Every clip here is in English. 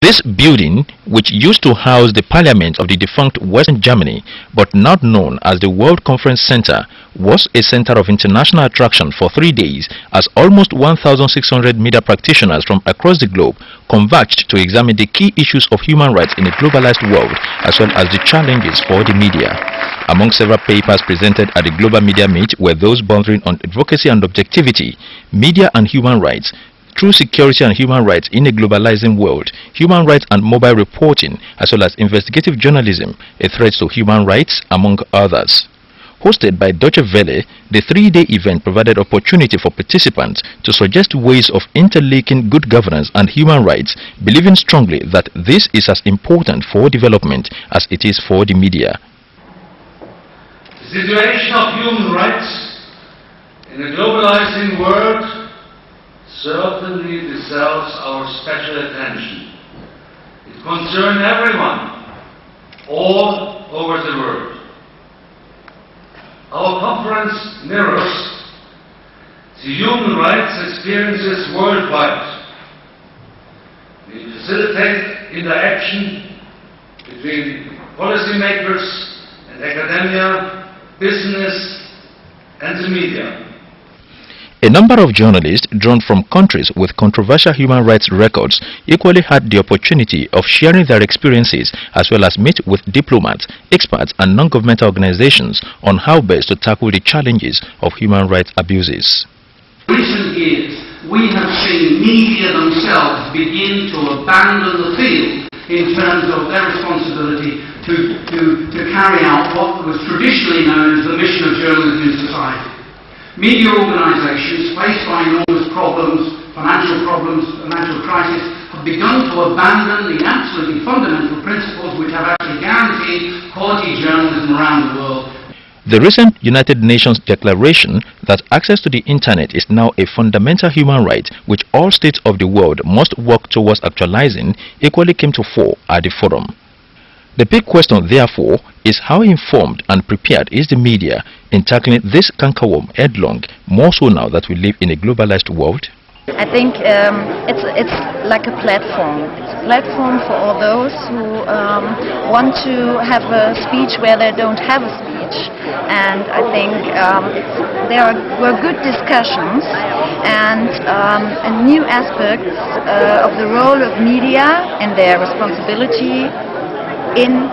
This building, which used to house the parliament of the defunct Western Germany, but now known as the World Conference Center, was a center of international attraction for 3 days as almost 1,600 media practitioners from across the globe converged to examine the key issues of human rights in a globalized world, as well as the challenges for the media. Among several papers presented at the Global Media Meet were those bordering on advocacy and objectivity, media and human rights, true security and human rights in a globalizing world, human rights and mobile reporting, as well as investigative journalism, a threat to human rights, among others. Hosted by Deutsche Welle, the 3-day event provided opportunity for participants to suggest ways of interlinking good governance and human rights, believing strongly that this is as important for development as it is for the media. The situation of human rights in a globalizing world certainly deserves our special attention. It concerns everyone, all over the world. Our conference mirrors the human rights experiences worldwide. We facilitate interaction between policymakers and academia, business and the media. A number of journalists drawn from countries with controversial human rights records equally had the opportunity of sharing their experiences, as well as meet with diplomats, experts and non-governmental organizations on how best to tackle the challenges of human rights abuses. In recent years, we have seen media themselves begin to abandon the field in terms of their responsibility to carry out what was traditionally known as the mission of journalism in society. Media organisations, faced by enormous problems, financial crisis, have begun to abandon the absolutely fundamental principles which have actually guaranteed quality journalism around the world. The recent United Nations declaration that access to the internet is now a fundamental human right which all states of the world must work towards actualizing equally came to fore at the forum. The big question, therefore, is how informed and prepared is the media in tackling this cankerworm headlong, more so now that we live in a globalized world? I think it's like a platform. It's a platform for all those who want to have a speech where they don't have a speech. And I think there were good discussions and new aspects of the role of media and their responsibility in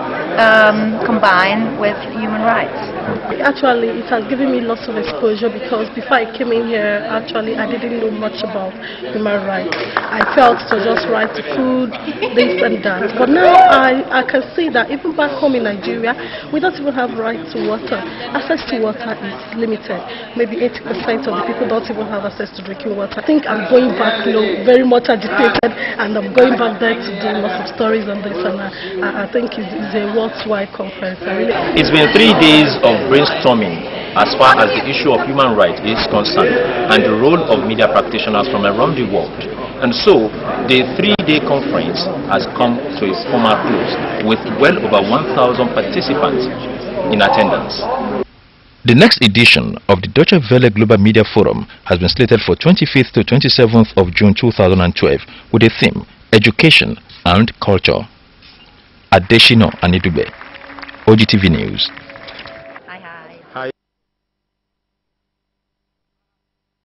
combined with human rights. Actually, it has given me lots of exposure because before I came in here, actually I didn't know much about human rights. I felt to just right to food, this and that. But now I can see that even back home in Nigeria, we don't even have right to water. Access to water is limited. Maybe 80% of the people don't even have access to drinking water. I think I'm going back, very much agitated, and I'm going back there to do lots of stories on this, and I think it's a worthwhile conference. It's been 3 days of brainstorming as far as the issue of human rights is concerned and the role of media practitioners from around the world. And so the 3-day conference has come to a formal close with well over 1,000 participants in attendance. The next edition of the Deutsche Welle Global Media Forum has been slated for 25th to 27th of June 2012 with the theme Education and Culture. Adeshino Anidube, OGTV News.